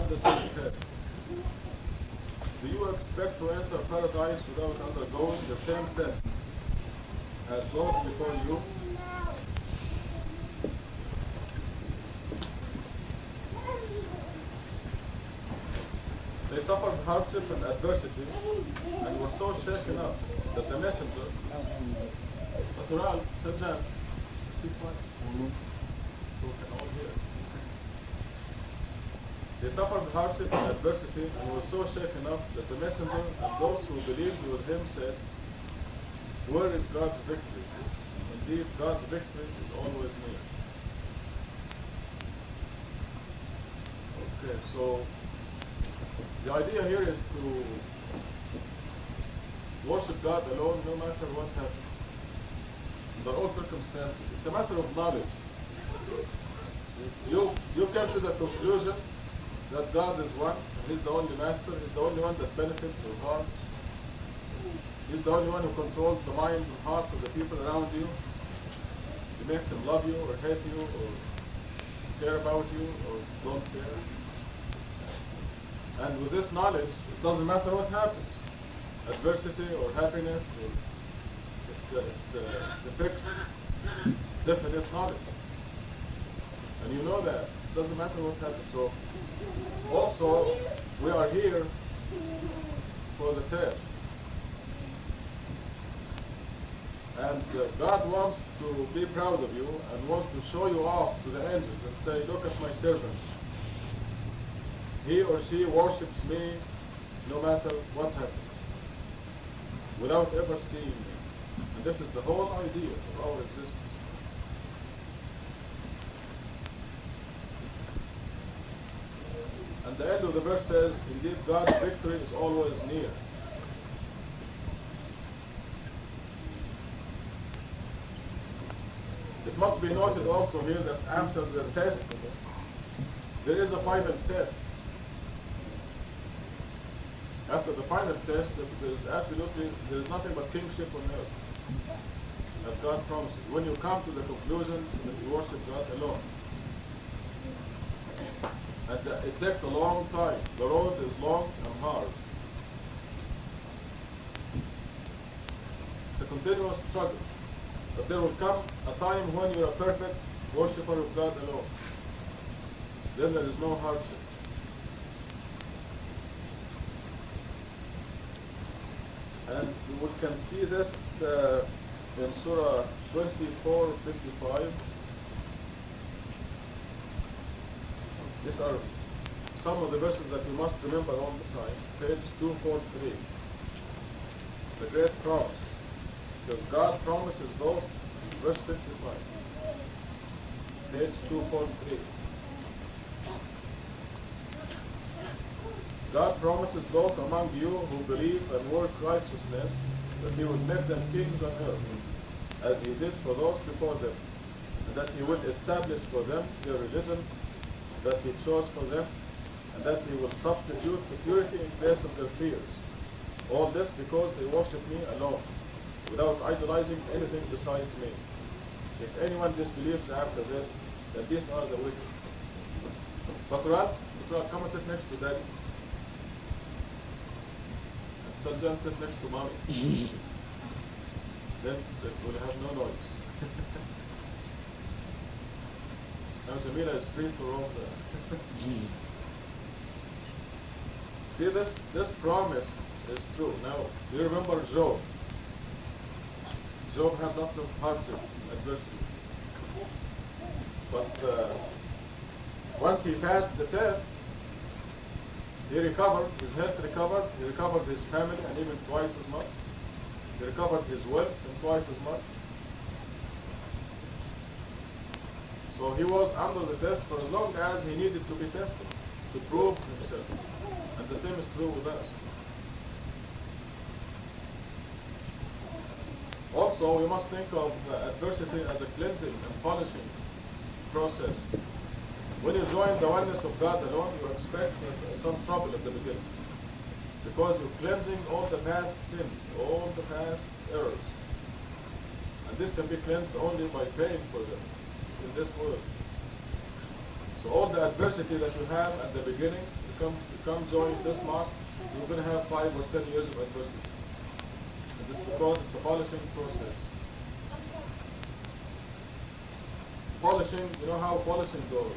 mandatory test. Do you expect to enter paradise without undergoing the same test as those before you? They suffered hardships and adversity and were so shaken up that the messenger, natural, Sajjan, speak quiet, so can all hear. They suffered hardship and adversity and were so shaken up that the messenger and those who believed with him said, where is God's victory? Indeed, God's victory is always near. Okay, so the idea here is to worship God alone no matter what happens, under all circumstances. It's a matter of knowledge. You come to the conclusion that God is one, and He's the only master, He's the only one that benefits or harms. He's the only one who controls the minds and hearts of the people around you. He makes them love you or hate you or care about you or don't care. And with this knowledge, it doesn't matter what happens. Adversity or happiness, it's a fixed, definite knowledge. And you know that. It doesn't matter what happens. So, also, we are here for the test. And God wants to be proud of you and wants to show you off to the angels and say, look at my servant. He or she worships me no matter what happens, without ever seeing me. And this is the whole idea of our existence. And the end of the verse says, indeed God's victory is always near. It must be noted also here that after the test, there is a final test. After the final test, there is nothing but kingship on earth, as God promises. When you come to the conclusion that you worship God alone. And it takes a long time. The road is long and hard. It's a continuous struggle. But there will come a time when you're a perfect worshipper of God alone. Then there is no hardship. And we can see this in Surah 24:55. These are some of the verses that you must remember all the time. Page 243. The great promise. Because God promises those, verse 55. Page 243. God promises those among you who believe and work righteousness that He would make them kings on earth, as He did for those before them, and that He will establish for them their religion that He chose for them, and that He will substitute security in place of their fears. All this because they worship me alone, without idolizing anything besides me. If anyone disbelieves after this, then these are the wicked. Badr, come and sit next to Daddy. Sajjan, sit next to Mommy. Then we'll have no noise. Now Jamila is free to roam there. See, this promise is true. Now, do you remember Job? Job had lots of hardship, adversity. But once he passed the test, he recovered, his health recovered, he recovered his family and even twice as much. He recovered his wealth and twice as much. So he was under the test for as long as he needed to be tested, to prove himself. And the same is true with us. Also, we must think of adversity as a cleansing and polishing process. When you join the oneness of God alone, you expect some trouble at the beginning, because you're cleansing all the past sins, all the past errors. And this can be cleansed only by paying for them in this world. So all the adversity that you have at the beginning, you come join this mosque, you're going to have 5 or 10 years of adversity. And this is because it's a polishing process. Polishing, you know how polishing goes.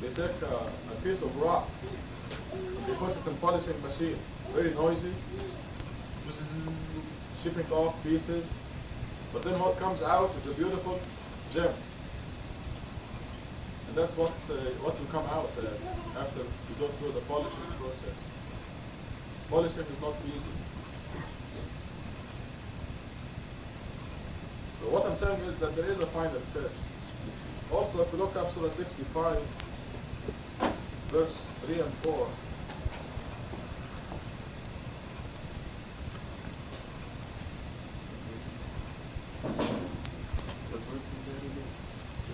They take a piece of rock, they put it in polishing machine, very noisy, shipping off pieces, but then what comes out is a beautiful gem. And that's what will come out after you go through the polishing process. Polishing is not easy. So what I'm saying is that there is a final test. Also, if you look up Surah 65, verse 3 and 4,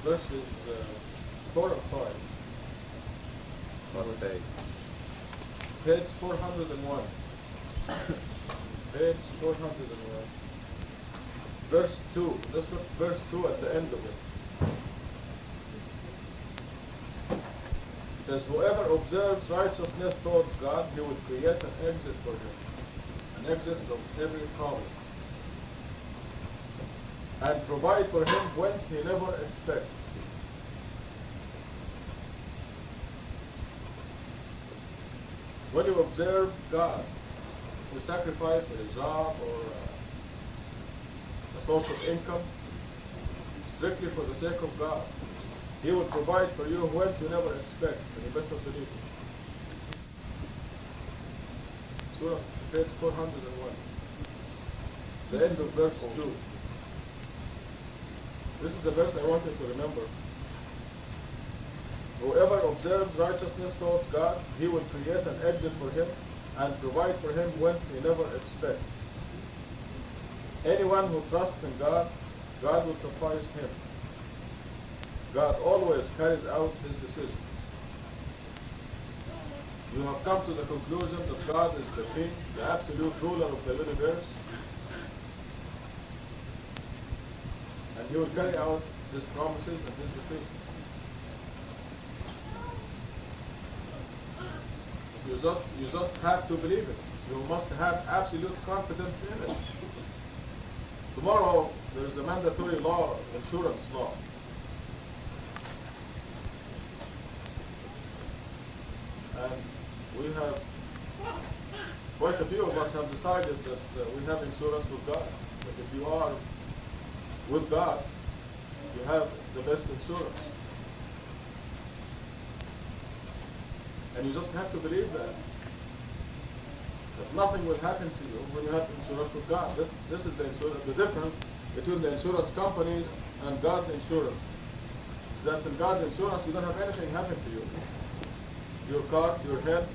verses 4 and 5. What page? Page 401. Page 401. Verse 2. Let's look verse 2 at the end of it. It says, whoever observes righteousness towards God, he will create an exit for him. An exit from every problem. And provide for him whence he never expects. When you observe God, you sacrifice a job or a source of income strictly for the sake of God, He will provide for you whence you never expect, and you better believe it. Surah, page 401. The end of verse 2. This is a verse I want you to remember. Whoever observes righteousness towards God, He will create an exit for him and provide for him whence he never expects. Anyone who trusts in God, God will suffice him. God always carries out His decisions. You have come to the conclusion that God is the King, the absolute ruler of the universe, and He will carry out His promises and His decisions. You just have to believe it. You must have absolute confidence in it. Tomorrow there is a mandatory law, insurance law. And we have, quite a few of us have decided that we have insurance with God. That if you are with God, you have the best insurance. And you just have to believe that nothing will happen to you when you have insurance with God. This is the insurance. The difference between the insurance companies and God's insurance is that in God's insurance you don't have anything happen to you. Your car, your health.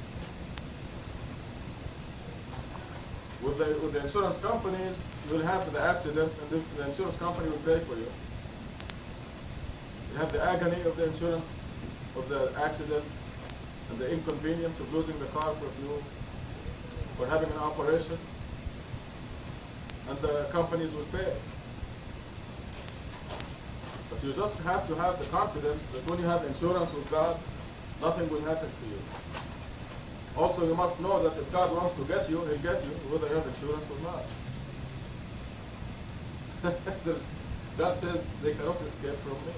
With the insurance companies, you will have the accidents, and the insurance company will pay for you. You have the agony of the insurance, of the accident, and the inconvenience of losing the car for having an operation, and the companies will pay. But you just have to have the confidence that when you have insurance with God, nothing will happen to you. Also, you must know that if God wants to get you, He'll get you, whether you have insurance or not. God says they cannot escape from me.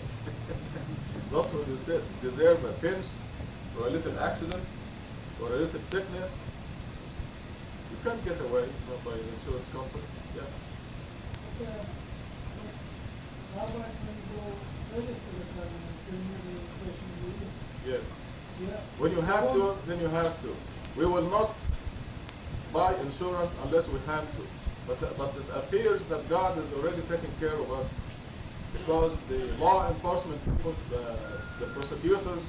That's what He said. Deserve a pinch, or a little accident, or a little sickness. You can't get away by the insurance company. Yeah. How about when you go register the car and renew the registration? Yes. Yeah. When you have to, then you have to. We will not buy insurance unless we have to. But it appears that God is already taking care of us, because the law enforcement people, the prosecutors,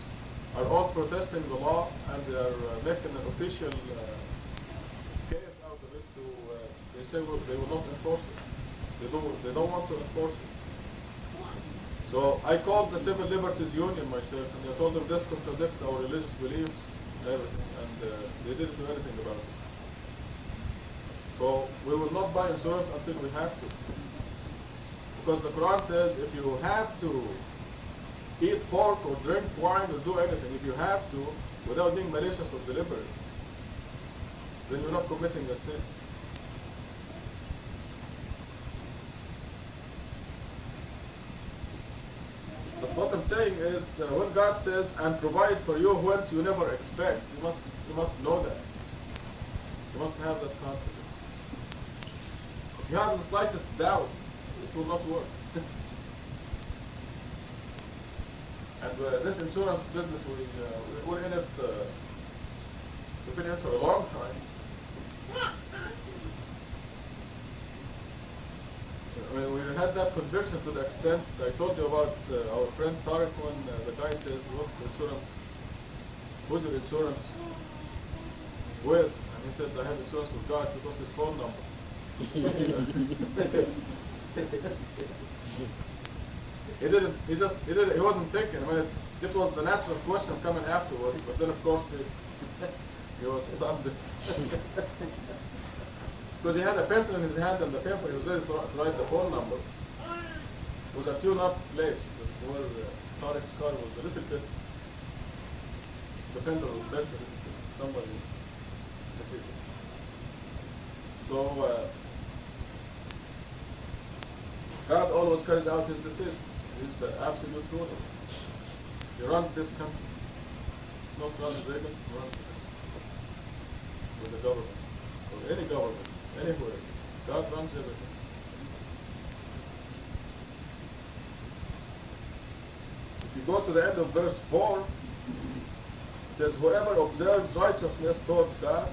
are all protesting the law, and they are making an official case out of it. They say they will not enforce it. They don't want to enforce it. So I called the Civil Liberties Union myself, and I told them this contradicts our religious beliefs and everything, and they didn't do anything about it. So we will not buy insurance until we have to. Because the Quran says if you have to eat pork or drink wine or do anything, if you have to, without being malicious or deliberate, then you're not committing a sin. But what I'm saying is, when God says, and provide for you whence you never expect, you must know that. You must have that confidence. If you have the slightest doubt, it will not work. And this insurance business, we're in it, we've been in it for a long time. I mean, we had that conviction to the extent I told you about our friend Tariq when the guy says, look, insurance, who's your insurance with? And he said, I have insurance with God. He what's his phone number? he wasn't thinking. I mean, it was the natural question coming afterwards, but then of course he was stunned. Because he had a pencil in his hand and the paper, he was ready to write the phone number. It was a tune-up place where Tariq's car was a little bit, the fender was bent a little bit, somebody hit it. So, God always carries out his decisions. He's the absolute ruler. He runs this country. It's not run Reagan, he runs the country. With the government, or any government. Anywhere. God runs everything. If you go to the end of verse 4, it says, whoever observes righteousness towards God,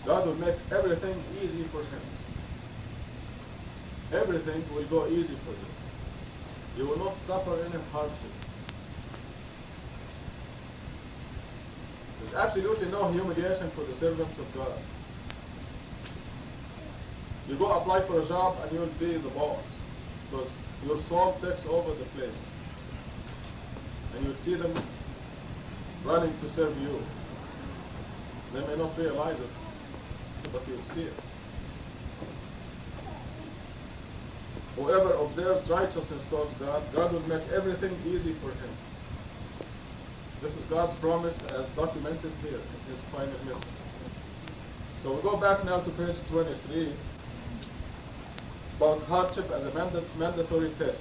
God will make everything easy for him. Everything will go easy for you. You will not suffer any hardship. There's absolutely no humiliation for the servants of God. You go apply for a job and you'll be the boss because your soul takes over the place. And you'll see them running to serve you. They may not realize it, but you'll see it. Whoever observes righteousness towards God, God will make everything easy for him. This is God's promise as documented here in his final message. So we go back now to page 23. About hardship as a mandatory test.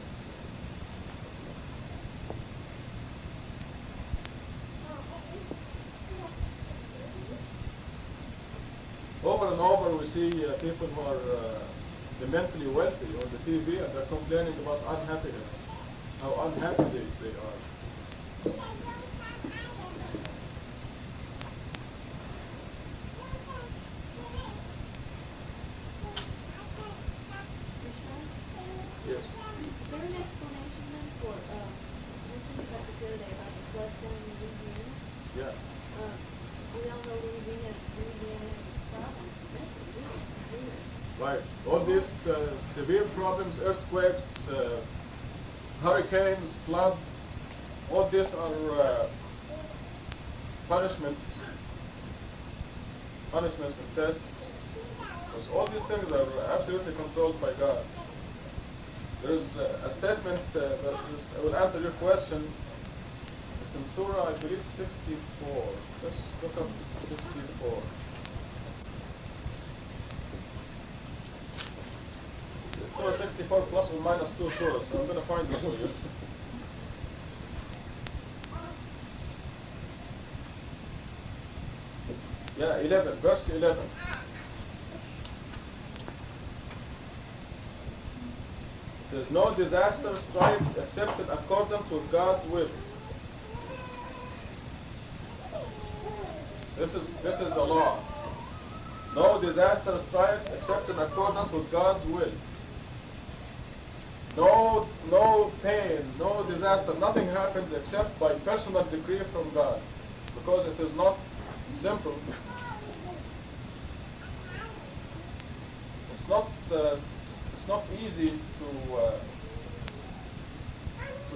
Over and over we see people who are immensely wealthy on the TV and they're complaining about unhappiness, how unhappy they are. Right. All these severe problems, earthquakes, hurricanes, floods, all these are punishments and tests. Because all these things are absolutely controlled by God. There is a statement that will answer your question. It's in Sura, I believe, 64. Let's look up 64. Surah 64 plus or minus 2 surahs, so I'm going to find it for you. Yeah, 11, verse 11. It says, no disaster strikes except in accordance with God's will. This is the law. No disaster strikes except in accordance with God's will. No pain, no disaster, nothing happens except by personal decree from God. Because it is not simple. It's not easy to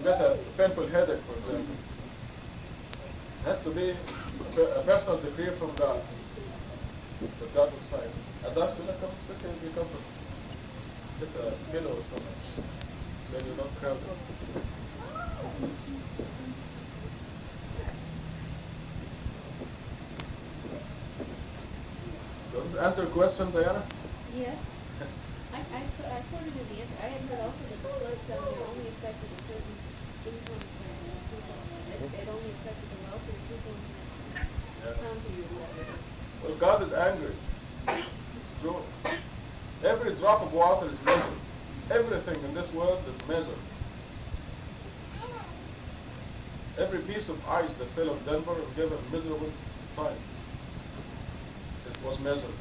get a painful headache, for example. It has to be a personal decree from God. That God will sign. And that's when it comes, it can be comfortable. Get a pillow or something. Then you're not crowded. Does this answer a question, Diana? Yes. I sort of knew the answer. I had heard also that the flood down there only affected a certain income bracket of people. It only affected the wealthier people in the county or whatever. Well, God is angry. It's true. Every drop of water is measured. Everything in this world is measured. Every piece of ice that fell on Denver and gave a miserable time. It was measured.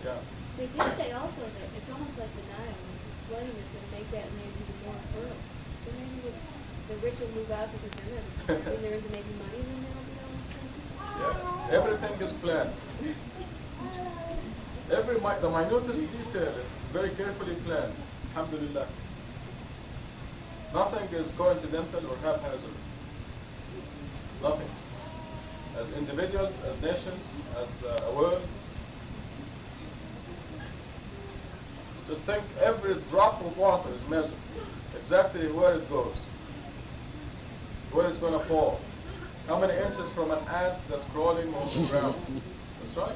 Yeah. They did say also that it's almost like the Nile, and the flooding is going to make that land even more fertile. So maybe the rich will move out because when there isn't making money, then they'll be all expensive. Yeah. Everything is planned. The minutest detail is very carefully planned. Alhamdulillah. Nothing is coincidental or haphazard. Nothing. As individuals, as nations, as a world. Just think every drop of water is measured. Exactly where it goes. Where it's going to fall. How many inches from an ant that's crawling on the ground. That's right.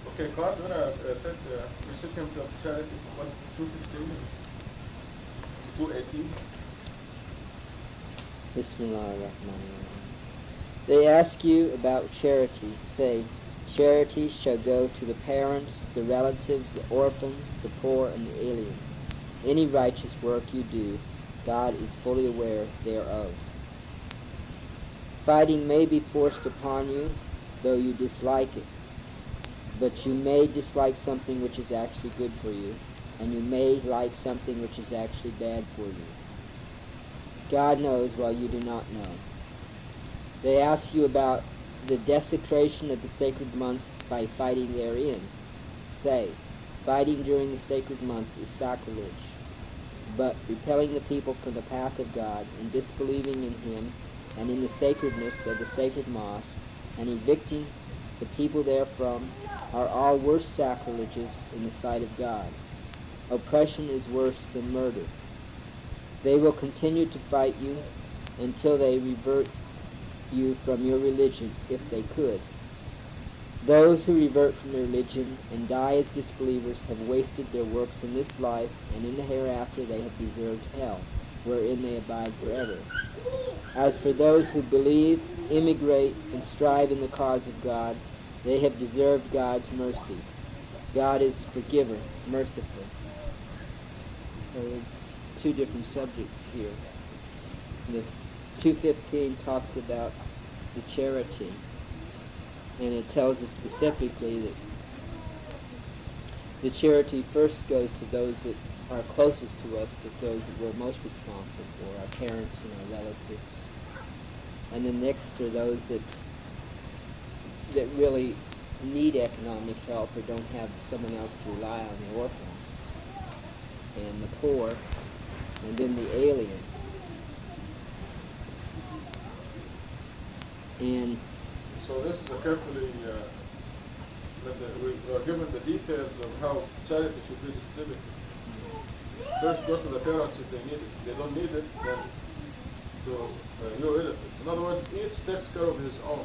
Okay, Carl, do you want to take the recipients of charity? 215 218. Bismillahirrahmanirrahim. They ask you about charity. Say, charity shall go to the parents, the relatives, the orphans, the poor, and the alien. Any righteous work you do, God is fully aware thereof. Fighting may be forced upon you, though you dislike it. But you may dislike something which is actually good for you, and you may like something which is actually bad for you. God knows while you do not know. They ask you about the desecration of the sacred months by fighting therein. Say, fighting during the sacred months is sacrilege, but repelling the people from the path of God and disbelieving in Him and in the sacredness of the sacred mosque and evicting the people therefrom are all worse sacrileges in the sight of God. Oppression is worse than murder. They will continue to fight you until they revert you from your religion, if they could. Those who revert from their religion and die as disbelievers have wasted their works in this life, and in the hereafter they have deserved hell, wherein they abide forever. As for those who believe, immigrate, and strive in the cause of God, they have deserved God's mercy. God is forgiver, merciful. So it's two different subjects here. The 215 talks about the charity, and it tells us specifically that the charity first goes to those that are closest to us, to those that we're most responsible for, our parents and our relatives. And then next are those that really need economic help or don't have someone else to rely on, the orphans and the poor, and then the alien. And so this is carefully, we are given the details of how charity should be distributed. First goes to the parents if they need it. If they don't need it, then to your relative. In other words, each takes care of his own.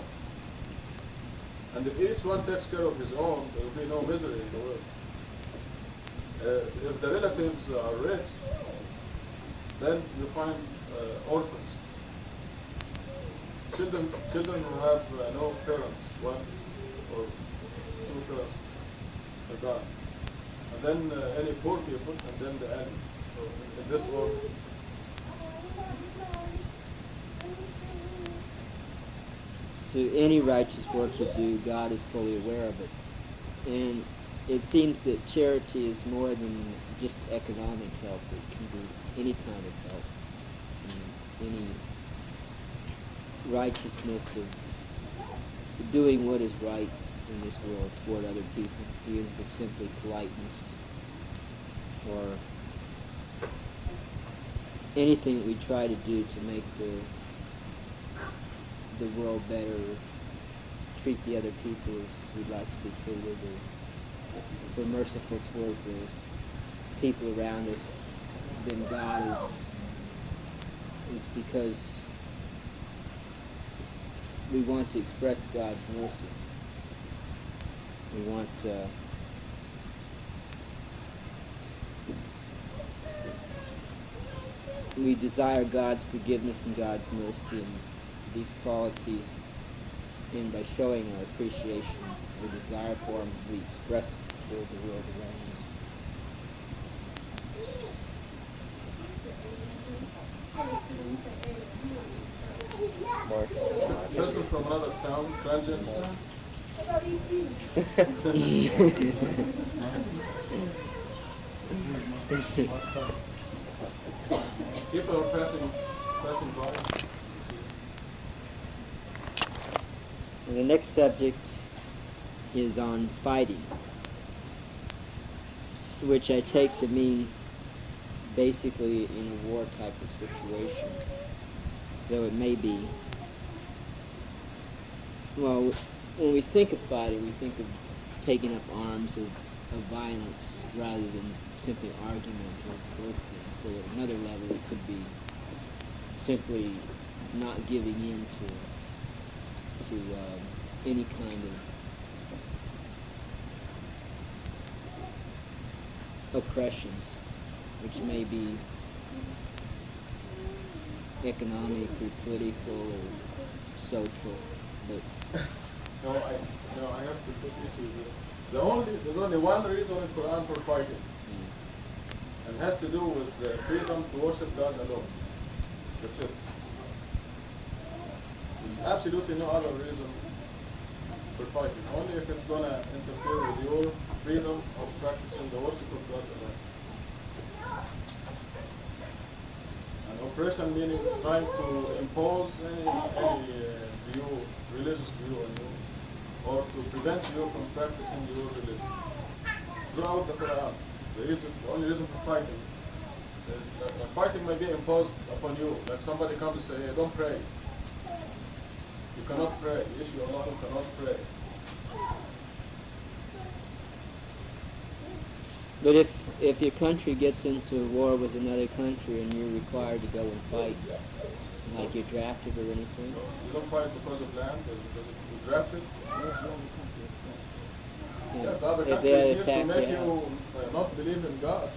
And if each one takes care of his own, there will be no misery in the world. If the relatives are rich, then you find orphans. Children who have no parents, one or two parents are gone. And then any poor people, and then the end. So in this order. So any righteous work you do, God is fully aware of it. And it seems that charity is more than just economic help. It can be any kind of help. And any righteousness of doing what is right in this world toward other people, even if it's simply politeness or anything that we try to do to make the world better, treat the other people as we'd like to be treated, or if we're merciful toward the people around us, then God is because we want to express God's mercy. We want we desire God's forgiveness and God's mercy, and these qualities, and by showing our appreciation, our desire for them, we express it toward the world around us. Person from another town, transient. People are passing by. And the next subject is on fighting, which I take to mean basically in a war type of situation, though it may be. Well, when we think of fighting, we think of taking up arms of violence rather than simply argument or those things. So at another level, it could be simply not giving in to any kind of oppressions, which may be economic or political or social, but No, I have to put issue with there's only one reason in Quran for fighting, and it has to do with the freedom to worship God alone. That's it. There's absolutely no other reason for fighting. Only if it's gonna interfere with your freedom of practicing the worship of God alone. And oppression meaning trying to impose any view, religious view on you, or to prevent you from practicing your religion. Throughout the Quran, the only reason for fighting is that fighting may be imposed upon you. Like somebody comes and say, hey, don't pray. You cannot pray. Yes, you Allah cannot pray. But if your country gets into war with another country and you're required to go and fight, like you're drafted or anything? You don't fight because of land, or because you're drafted. Yeah. The other If country they is here to attack make the you not believe in God.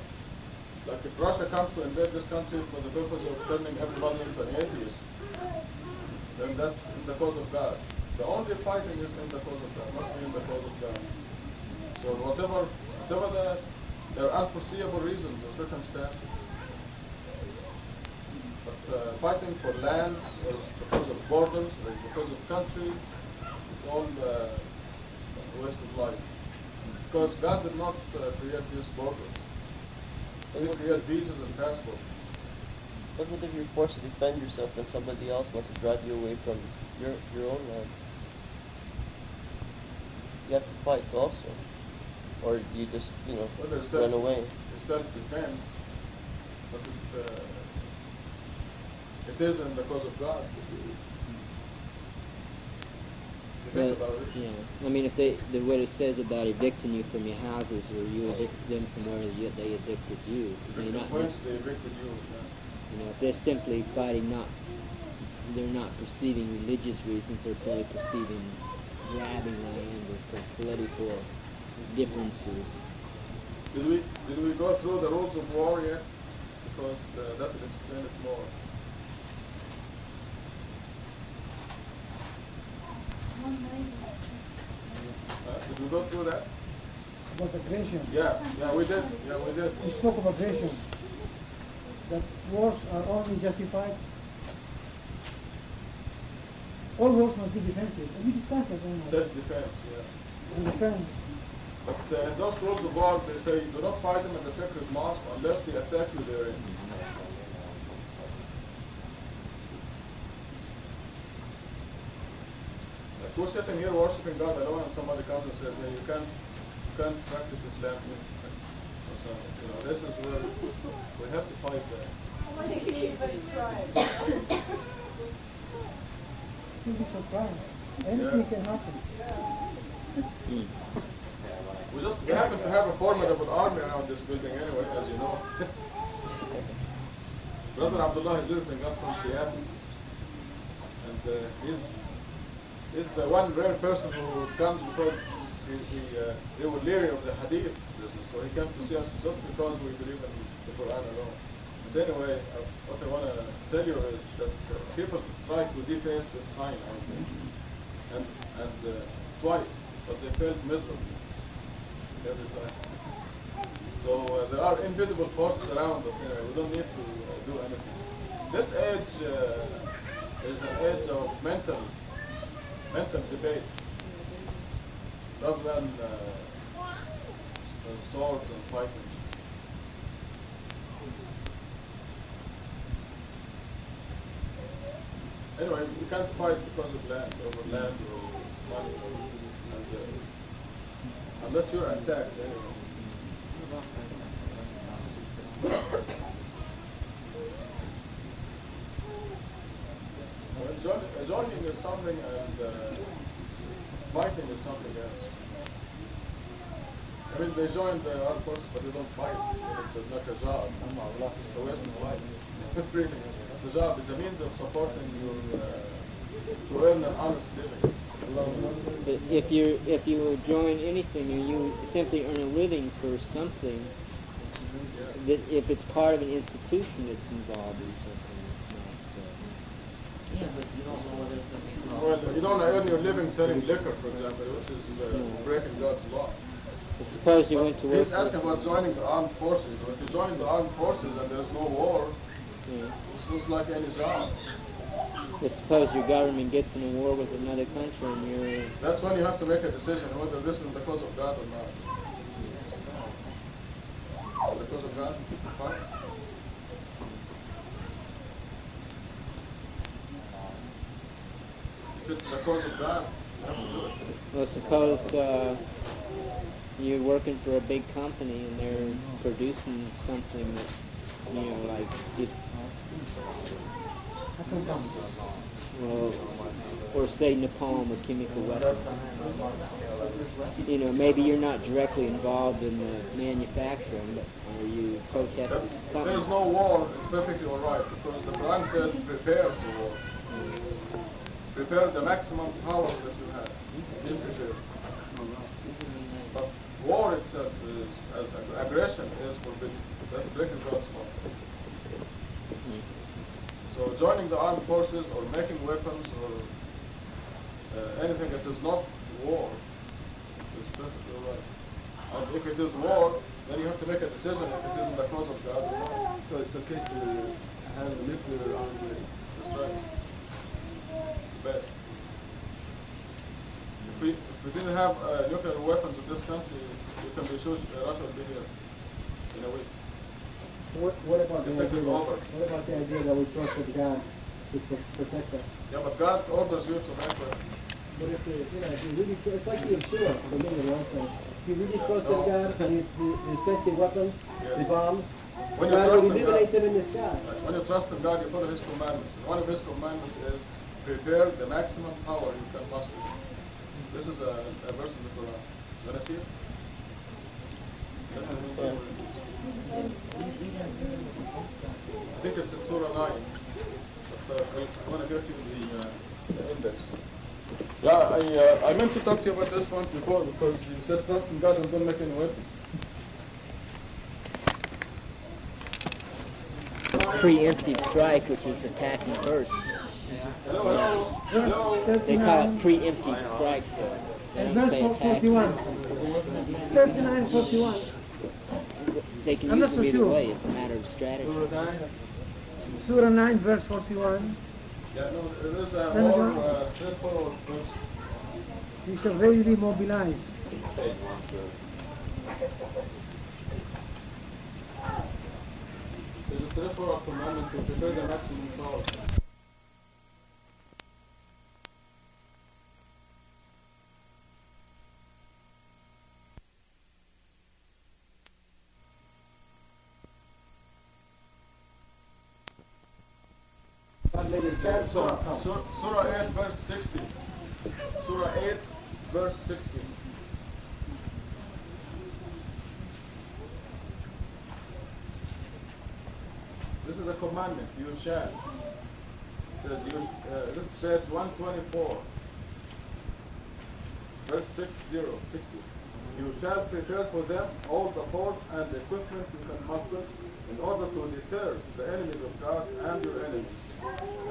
Like if Russia comes to invade this country for the purpose of turning everybody into an atheist, then that's in the cause of God. The only fighting is in the cause of God, must be in the cause of God. So whatever there are unforeseeable reasons or circumstances. But fighting for land, or because of borders, or because of countries, it's all a waste of life. Because God did not create these borders. He didn't create visas and passports. What if you're forced to defend yourself and somebody else wants to drive you away from your own land? You have to fight also. Or you just, run away. It's self-defense, but it is in the cause of God. Think about it. Yeah. I mean, if what it says about evicting you from your houses, or you evict them from where they evicted you, they not. Whence they evicted you. If they're simply fighting, they're not perceiving religious reasons, they're probably perceiving grabbing land or for political differences. Did we go through the rules of war yet? Because that will explain it more. Did we go through that? About aggression. Yeah, we did. We spoke of aggression. That wars are only justified. All wars must be defensive. And we discussed that almost. Self-defense, yeah. And defense. But in those rules of war, they say, do not fight them in the sacred mosque unless they attack you therein. Like we're sitting here worshiping God alone, and somebody comes and says, yeah, you can't practice Islam or something. This is where we have to fight that. You'll be surprised. Anything can happen. We happen to have a formidable army around this building anyway, as you know. Brother Abdullah is visiting us from Seattle, and he's one rare person who comes because they were leery of the hadith business, so he came to see us just because we believe in the Quran alone. But anyway, what I want to tell you is that people try to deface this sign out there, and twice, but they failed miserably every time. So there are invisible forces around us. We don't need to do anything. This age is an age of mental debate, rather than swords and fighting. Anyway, we can't fight because of land, over land or money, unless you're attacked anyway. Joining is something, and fighting is something else. I mean, they join the armed forces, but they don't fight. It's like a job. So we have to fight. Really, the job is a means of supporting your to earn an honest living. But if you join anything and you simply earn a living for something, that if it's part of an institution that's involved in something, it's not. Yeah, but you don't know whether it's going to be Well, you don't earn your living selling liquor, for example, which is breaking God's law. Suppose you went to work. He's asking about joining the armed forces. If you join the armed forces and there's no war, it's just like any job. But suppose your government gets in a war with another country and you're... That's when you have to make a decision whether this is because of God or not. Because of God? Fine. If it's because of God, you have to do it. Well, suppose you're working for a big company and they're producing something that, you know, like just... Well, or say napalm or chemical weapons. You know, maybe you're not directly involved in the manufacturing, but are you protesting? There's no war, it's perfectly all right, because the Quran says prepare for war. Prepare the maximum power that you have. Be prepared. But war itself is, as aggression is forbidden. That's breaking God's law. So joining the armed forces or making weapons or anything that is not war is perfectly all right. And if it is war, then you have to make a decision if it is in the cause of God or not. So it's okay to have nuclear armed race. That's right. But if we didn't have nuclear weapons in this country, you can be sure Russia would be here in a week. What about the idea that we trusted God to protect us? Yeah, but God orders you to make weapons. But if you really, it's like the Sura, the million one saying, if you really trusted God and you sent the weapons, the bombs, When God you would trust in eliminate God, them in the sky. when you trust in God, you follow His commandments. And one of His commandments is prepare the maximum power you can muster. This is a verse in the Quran. You want to see it? I think it's in Surah 9. But I want to get you the index. Yeah, I meant to talk to you about this once before because you said trust in God and don't make any weapon. Preemptive strike, which is attacking first. Hello. They call it preemptive strike. They don't Verse say attack. 41. 39:41. They can I'm use not them so either sure. way. It's a matter of strategy. Surah 9, verse 41. Yeah, no, there is a Then more straightforward verse. We shall verily mobilize. There's a straightforward commandment to prepare the maximum power. Surah 8 verse 60. Surah 8 verse 60. This is a commandment. You shall. It says this is page 124, verse 60. You shall prepare for them all the force and equipment you can muster in order to deter the enemies of God and your enemies,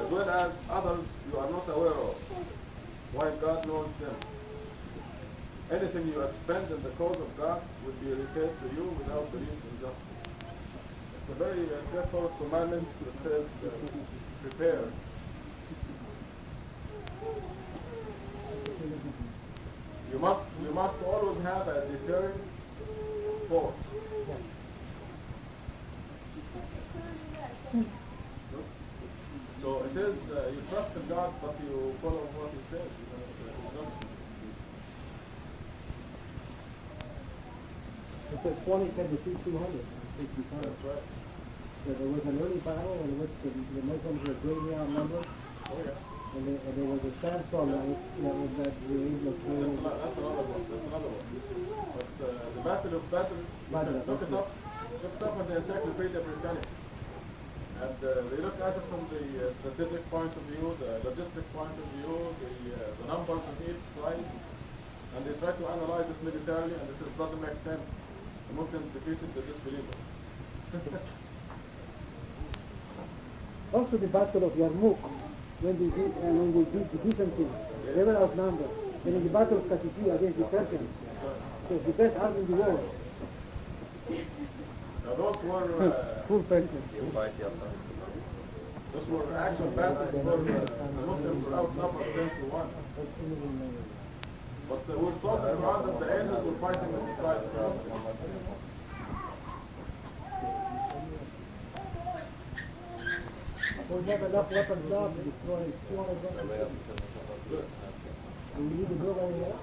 as well as others you are not aware of, while God knows them. Anything you expend in the cause of God will be repaid to you without the least injustice. It's a very straightforward commandment that says prepare. You must always have a deterrent force. So it is you trust in God, but you follow what He says. It said 20 can defeat 200. 65. That's right. So there was an early battle in which the Muslims were greatly outnumbered. Oh yeah. And there was a sandstorm that were able to That's another one. But the Battle of Badr, look it up on the Encyclopedia Britannica. And they look at it from the strategic point of view, the logistic point of view, the numbers on each side, and they try to analyze it militarily, and this doesn't make sense. The Muslims defeated the disbelievers. Also the Battle of Yarmouk, when they beat the Byzantines, they were outnumbered. And in the Battle of Qadisiyah against the Persians, it was the best army in the world. Now those were Poor Persians. those were actual battles where the Muslims were outnumbered 10 to 1. But we're talking about that the angels were fighting on the side of the Muslims. We have enough weapons now to destroy 200 weapons. We need to build any more.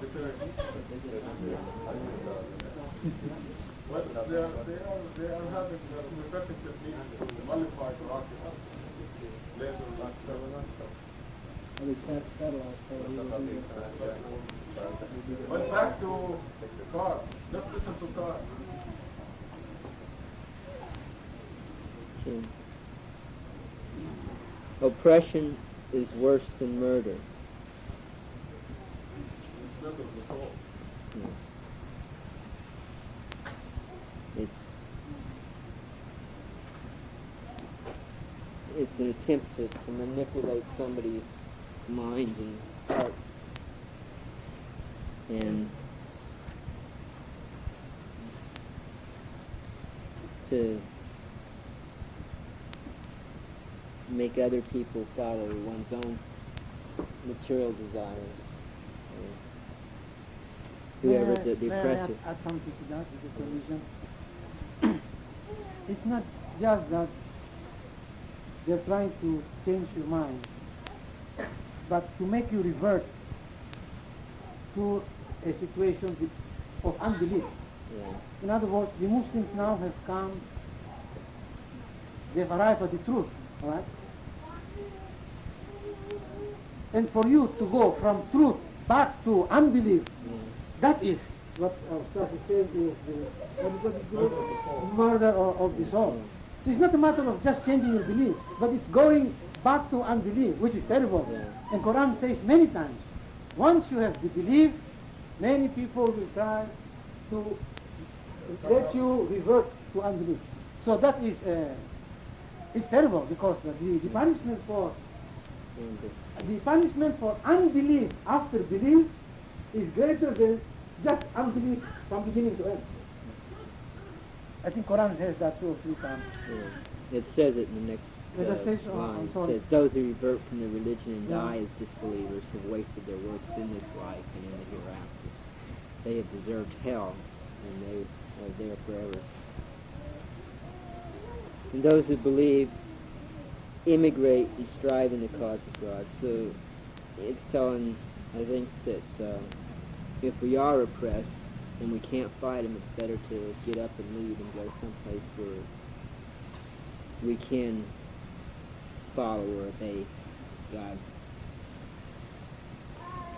Well, they are having effective techniques to nullify the rockets, laser And we can't satellites. Well, back to car. Let's listen to car. Okay. Oppression is worse than murder. It's not of the soul. It's an attempt to manipulate somebody's mind and heart, and to make other people follow one's own material desires. Whoever's the oppressor. May I add something to that, with the permission? It's not just that they're trying to change your mind, but to make you revert to a situation of unbelief. Yeah. In other words, the Muslims now have come, they've arrived at the truth, all right? And for you to go from truth back to unbelief, that is what our staff is saying is the murder of the soul. So it's not a matter of just changing your belief, but it's going back to unbelief, which is terrible. Yeah. And Quran says many times, once you have the belief, many people will try to let you revert to unbelief. So that is, it's terrible, because the punishment for unbelief after belief is greater than just unbelief from beginning to end. I think Quran says that 2 or 3 times. Yeah. It says it in the next line. It says, those who revert from their religion and die as disbelievers have wasted their works in this life and in the hereafter. They have deserved hell, and they are there forever. And those who believe immigrate and strive in the cause of God. So it's telling, I think, that if we are oppressed and we can't fight them, it's better to get up and leave and go someplace where we can follow or obey God's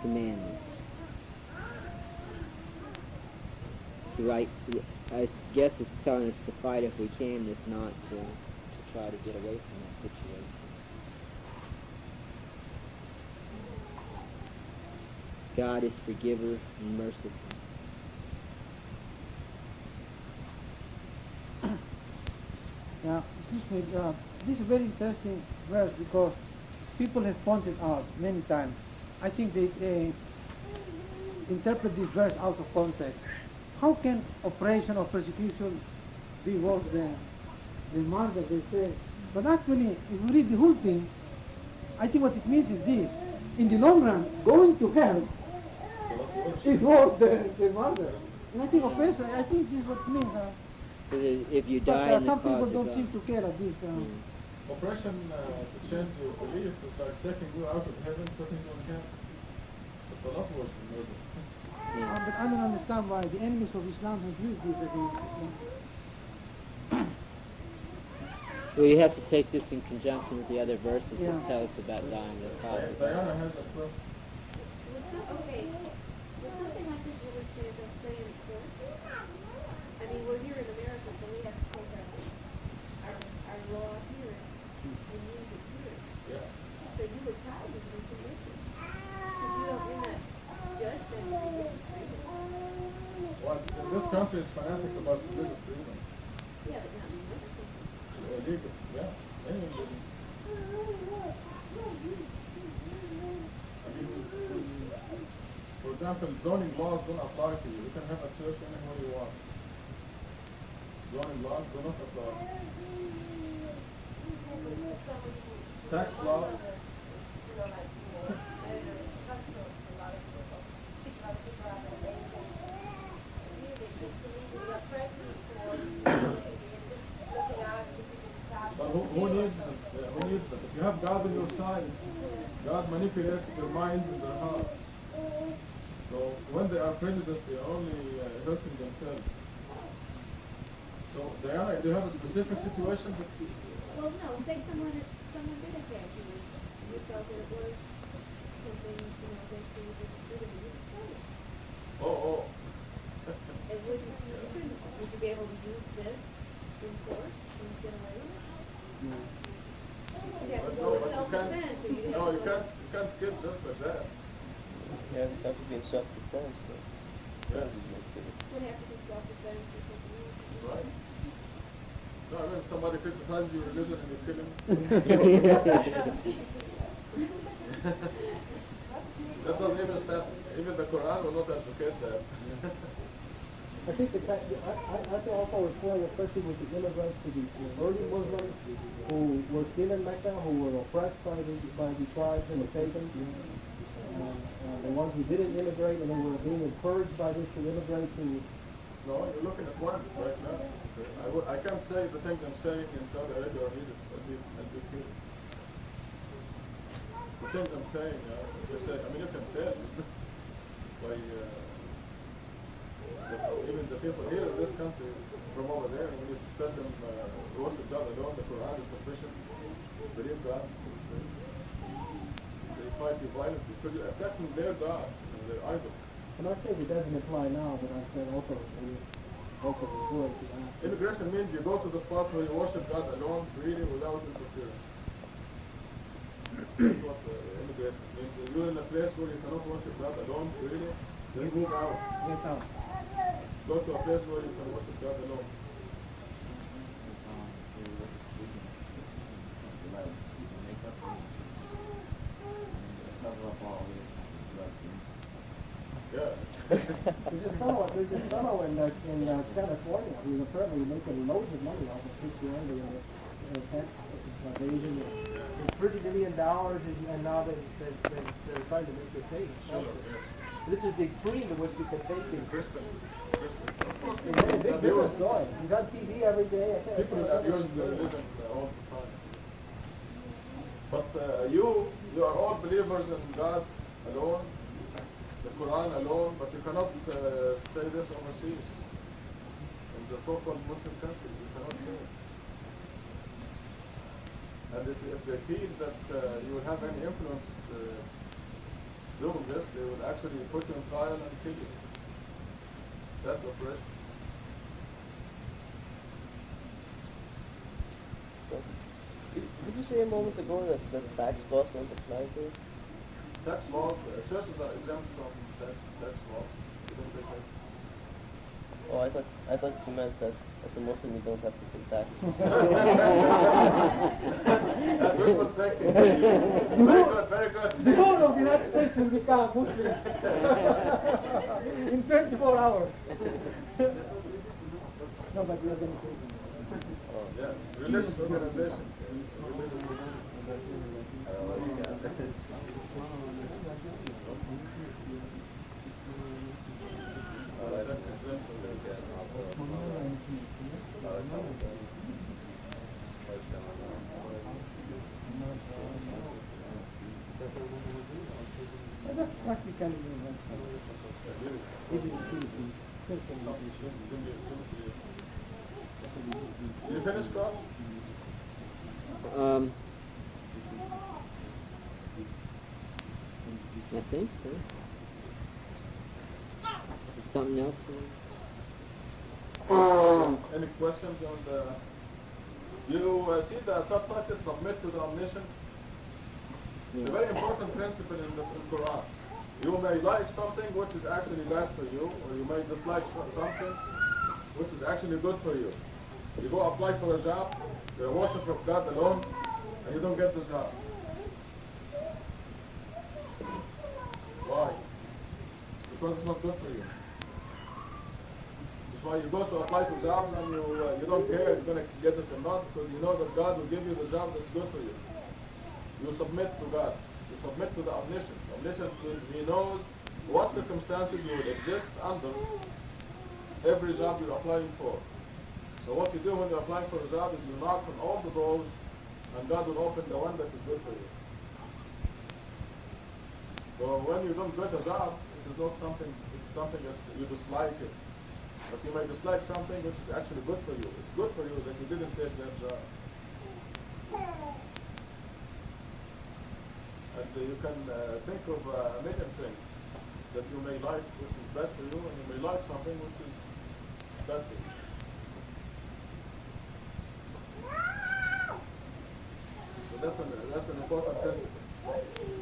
commandments. So I guess it's telling us to fight if we can, if not, to try to get away from that situation. God is forgiver and merciful. Yeah, this is a very interesting verse because people have pointed out many times. I think they interpret this verse out of context. How can oppression or persecution be worse than murder, they say? But actually, if you read the whole thing, I think what it means is this. In the long run, going to hell is worse than murder. And I think oppression, I think this is what it means. If you die But in the some cause people of don't God. seem to care at this. Oppression to change your belief is like taking you out of heaven, putting you in hell. It's a lot worse than murder. But I don't understand why the enemies of Islam have used this against Islam. Well, you have to take this in conjunction with the other verses Yeah. that tell us about dying in the cause of God. Diana has a question. Okay, with something like this, you would say they'll study in court. I mean, we're here in America, so we have to take our law here and use it here. Yeah. So you would probably be convicted. Because you're not judged and religious freedom. Well, this country is fanatic about religious freedom. Yeah, but not in other countries. Illegal, yeah. Anyone can. I mean, for example, zoning laws don't apply to you. You can have a church anywhere you want. Zoning laws do not apply. Tax law. But who needs them? Who needs them? If you have God on your side, God manipulates their minds and their hearts. So when they are prejudiced, they are only hurting themselves. So Diana, do you have a specific situation that you... Well, no, say someone did attack you. You felt that it was something, that you would do, and you would say it. Oh. And would you be able to use this in court and get away with it? You'd have to go with self-defense. You can't kill just like that. Yeah, it has to be in self-defense. Yeah. Would have to be self-defense or something else. Right. No, I mean, somebody criticizes your religion and you kill him. That doesn't even stand. Even the Quran will not advocate that. I think I can also refer especially with the immigrants to the early Muslims who were still in Mecca, who were oppressed by the tribes and the pagans. The ones who didn't immigrate and they were being encouraged by this to immigrate to. No, you're looking at one right now. I can't say the things I'm saying in Saudi Arabia or Egypt at this here. The things I'm saying, you can tell by even the people here in this country from over there, when you tell them worship God alone, the Quran is sufficient, believe God, they fight you violently because you're attacking their God and their idol. And I think it doesn't apply now, but I'm saying also refer to that. Immigration means you go to the spot where you worship God alone, freely, without interference. That's what immigration means. You're in a place where you cannot worship God alone, freely, then move out. Get out. Go to a place where you can worship God alone. Yeah. There's this fellow in California who's apparently making loads of money off of Christianity and tax evasion. It's $30 million, and now they're trying to make their pay. Sure, This is the extreme to which you can take it. Christian. It's a big business story. He's on TV every day. People abuse the religion all the time. But you are all believers in God alone, the Quran alone, but you cannot say this overseas. In the so-called Muslim countries, you cannot say it. And if they feel that you will have any influence doing this, they will actually put you on trial and kill you. That's oppression. you say a moment ago that the tax laws don't apply to it? Tax laws, churches are exempt from tax law. They don't pay tax. Oh, I thought you meant that as a Muslim you don't have to pay tax. That's wishful thinking. Very good, very good. The whole of the United States will become Muslim in 24 hours. No, but the organization. Yeah, religious organization. That's practically even in Philippines. You finished, Carl? I think so. Something else? Any questions on the... You see the subtitle, submit to the omniscient? It's a very important principle in the Quran. You may like something which is actually bad for you, or you may dislike something which is actually good for you. You go apply for a job, you're a worshiper of God alone, and you don't get the job. Why? Because it's not good for you. That's why you go to apply for jobs and you don't care if you're going to get it or not, because you know that God will give you the job that's good for you. You submit to God. You submit to the omniscient. Omniscient means He knows what circumstances you will exist under every job you're applying for. So what you do when you're applying for a job is you knock on all the doors, and God will open the one that is good for you. So when you don't get a job, it is not something, it's something that you dislike it. But you may dislike something which is actually good for you. It's good for you that you didn't take that job. And you can think of a million things that you may like which is bad for you, and you may like something which is bad for you. So that's an important principle.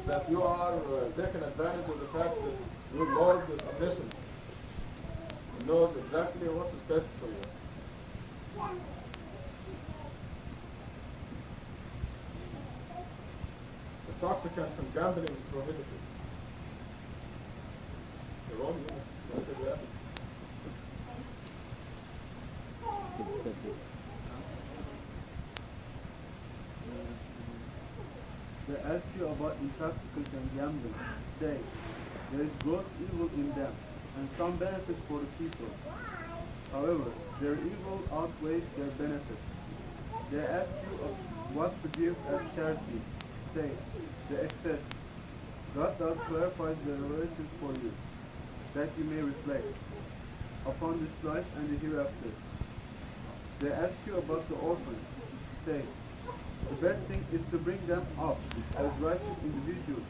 That you are taking advantage of the fact that your Lord is omniscient. He knows exactly what is best for you. Intoxicants and gambling is prohibited. You're wrong, you say that. Good subject. They ask you about intoxicants and gambling. Say, there is gross evil in them, and some benefit for the people. However, their evil outweighs their benefit. They ask you of what to give as charity. Say, the excess. God thus clarifies the reverences for you, that you may reflect upon this life and the hereafter. They ask you about the orphans. Say, the best thing is to bring them up as righteous individuals.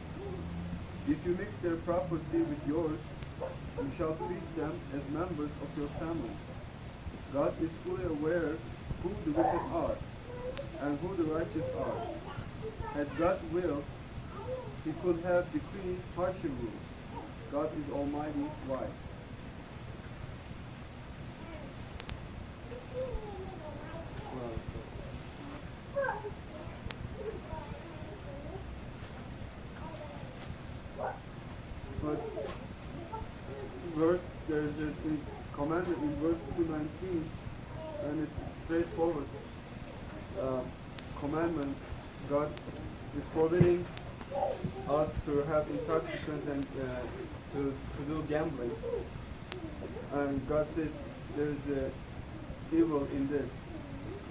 If you mix their property with yours, you shall treat them as members of your family. God is fully aware who the wicked are and who the righteous are. Had God willed, He could have decreed harsher rules. God is almighty wise. But there's a commandment in verse 219, and it's straightforward. Commandment, God is forbidding us to have intoxicants and to do gambling. And God says there's evil in this,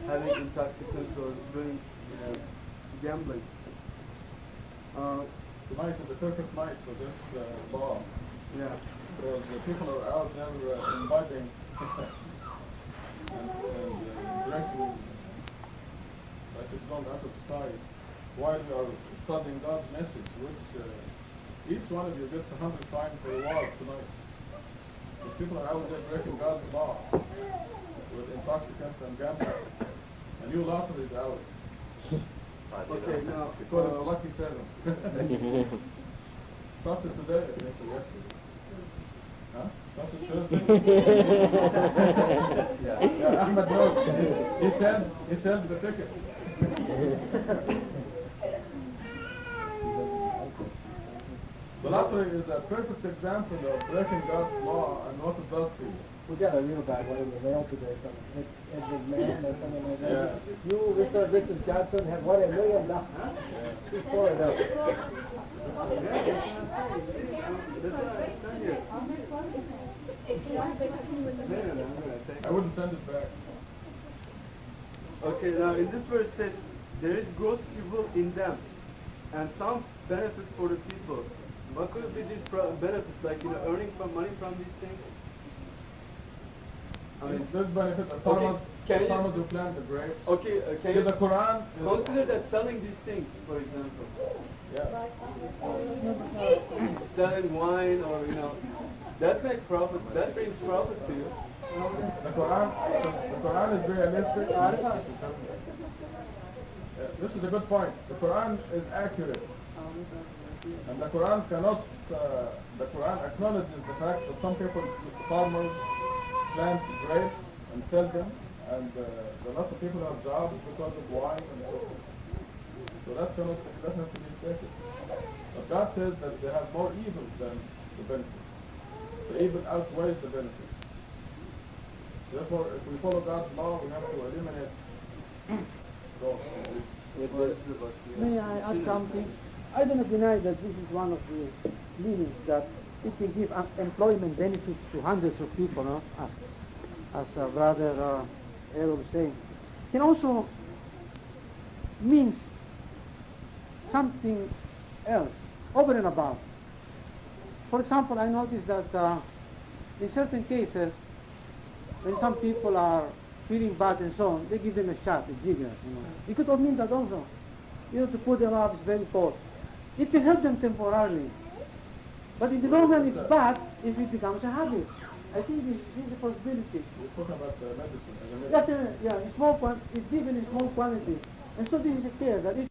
having intoxicants or doing gambling. Tonight is a perfect night for this law. Yeah. Because people are out there inviting and drinking like it's gone out of style, while we are studying God's message, which each one of you gets 100 times the reward tonight. Because people are out there breaking God's law with intoxicants and gambling. A new lottery is out. Okay, now, Because it's a lucky 7. Started today, I think, or yesterday. Huh? Started Thursday? Yeah, Ahmed knows. He sells the tickets. The lottery is a perfect example of breaking God's law and what it does to you. We got a real bad one in the mail today from Ed McMahon or something like that. Yeah. You, Mrs. Johnson, have won $1 million. Just pour it out. I wouldn't send it back. Okay, now in this verse says, there is gross evil in them, and some benefits for the people. What could be these benefits, like, earning money from these things? I mean, This benefit the farmers, who plant the grapes. Okay, can See, you the Quran consider that selling these things, for example? Yeah. Selling wine or, that makes profit, that brings profit to you. The Quran is realistic. This is a good point. The Quran is accurate. And the Quran the Quran acknowledges the fact that some people, farmers, plant grapes and sell them, and lots of people have jobs because of wine and so forth. So that has to be stated. But God says that they have more evil than the benefit. The evil outweighs the benefit. Therefore, if we follow God's law, we have to eliminate those. May I add something? I do not deny that this is one of the meanings, that it can give employment benefits to hundreds of people, no? As Brother Errol was saying. It can also means something else, over and above. For example, I noticed that in certain cases, when some people are feeling bad and so on, they give them a shot, a jigger. It could mean that also. To put them up is very cold. It can help them temporarily. But in the long run, it's bad if it becomes a habit. I think this is a possibility. We're talking about medicine. Yes, yeah, it's given in small quantity. And so this is a care that it